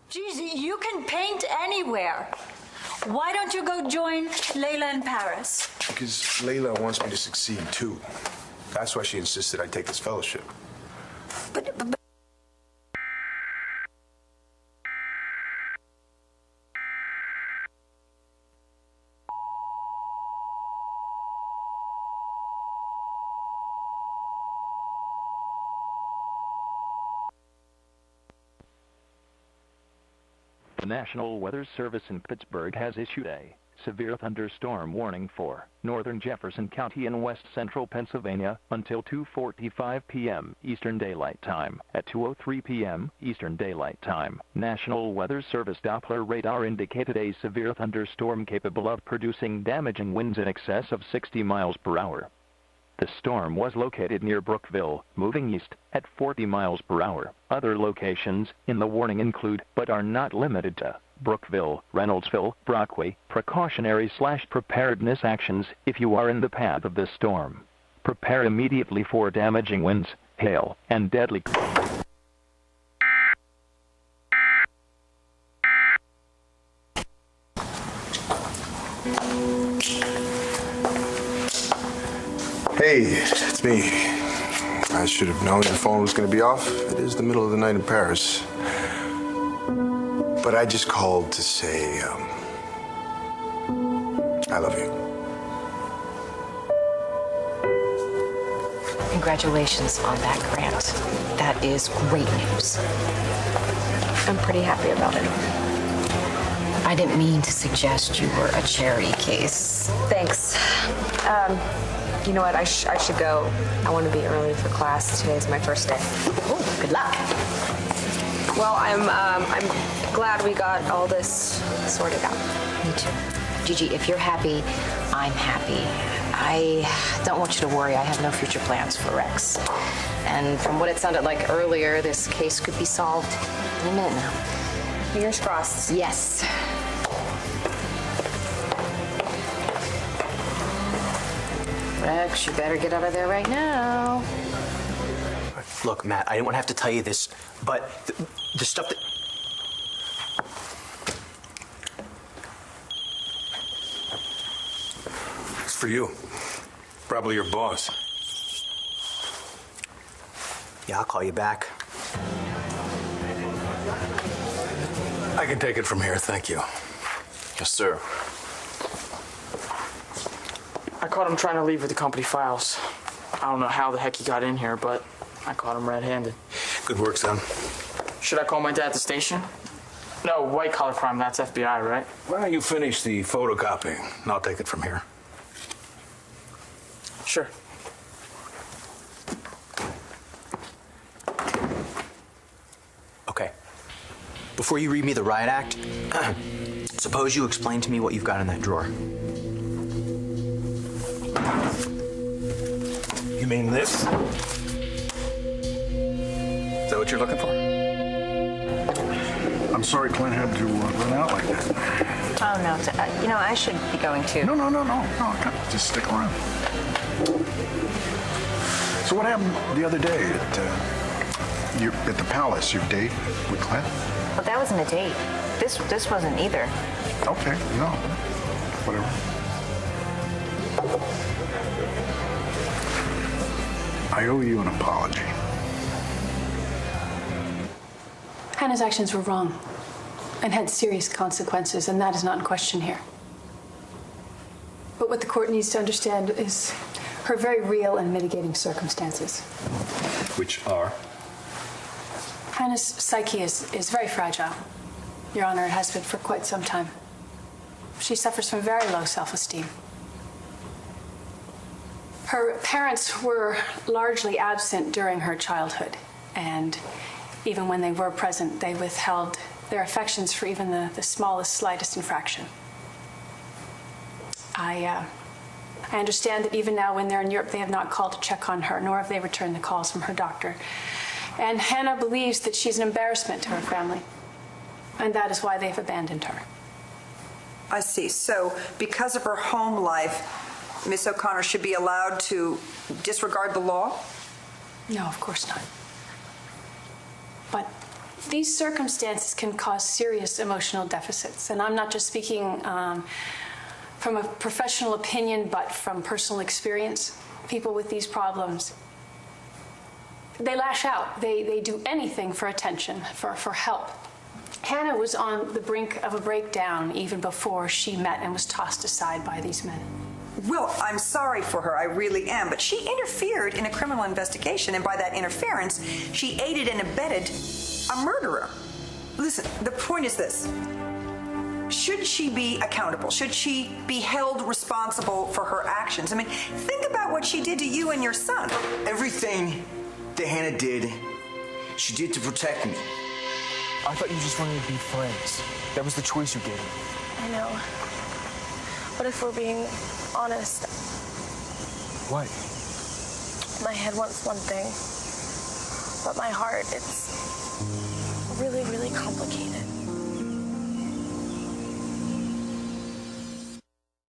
Geez, you can paint anywhere. Why don't you go join Layla in Paris? Because Layla wants me to succeed, too. That's why she insisted I take this fellowship. But The National Weather Service in Pittsburgh has issued a severe thunderstorm warning for northern Jefferson County and west central Pennsylvania until 2:45 p.m. Eastern Daylight Time. At 2:03 p.m. Eastern Daylight Time, National Weather Service Doppler radar indicated a severe thunderstorm capable of producing damaging winds in excess of 60 miles per hour. The storm was located near Brookville, moving east at 40 miles per hour. Other locations in the warning include, but are not limited to, Brookville, Reynoldsville, Brockway. Precautionary/preparedness actions if you are in the path of this storm. Prepare immediately for damaging winds, hail, and deadly... Hey, it's me. I should have known your phone was going to be off. It is the middle of the night in Paris. But I just called to say, I love you. Congratulations on that grant. That is great news. I'm pretty happy about it. I didn't mean to suggest you were a charity case. Thanks. You know what? I should go. I want to be early for class. Today's my first day. Oh, good luck. Well, I'm glad we got all this sorted out. Me too. Gigi, if you're happy, I'm happy. I don't want you to worry. I have no future plans for Rex. And from what it sounded like earlier, this case could be solved in a minute now. Fingers crossed. Yes. Rex, you better get out of there right now. Look, Matt, I didn't want to have to tell you this, but the stuff that... It's for you. Probably your boss. Yeah, I'll call you back. I can take it from here, thank you. Yes, sir. I caught him trying to leave with the company files. I don't know how the heck he got in here, but I caught him red-handed. Good work, son. Should I call my dad at the station? No, white-collar crime, that's FBI, right? Why don't you finish the photocopying, and I'll take it from here. Sure. Okay. Before you read me the riot act, suppose you explain to me what you've got in that drawer. You mean this? Is that what you're looking for? I'm sorry Clint had to run out like that. Oh, no. I should be going too. No. Just stick around. So what happened the other day at the palace, your date with Clint? Well, that wasn't a date. This wasn't either. Okay, no. Whatever. I owe you an apology. Hannah's actions were wrong and had serious consequences, and that is not in question here. But what the court needs to understand is her very real and mitigating circumstances. Which are? Hannah's psyche is very fragile. Your Honor, it has been for quite some time. She suffers from very low self-esteem. Her parents were largely absent during her childhood, and even when they were present, they withheld their affections for even the smallest, slightest infraction. I understand that even now when they're in Europe, they have not called to check on her, nor have they returned the calls from her doctor. And Hannah believes that she's an embarrassment to her family, and that is why they've abandoned her. I see. So because of her home life, Miss O'Connor should be allowed to disregard the law? No, of course not. But These circumstances can cause serious emotional deficits, and I'm not just speaking from a professional opinion, but from personal experience. People with these problems, they lash out. They do anything for attention, for help. Hannah was on the brink of a breakdown even before she met and was tossed aside by these men. Will, I'm sorry for her, I really am, but she interfered in a criminal investigation, and by that interference, she aided and abetted a murderer. Listen, the point is this. Should she be accountable? Should she be held responsible for her actions? I mean, think about what she did to you and your son. Everything that Hannah did, she did to protect me. I thought you just wanted to be friends. That was the choice you gave me. I know. But if we're being honest... What? My head wants one thing, but my heart, it's really, really complicated.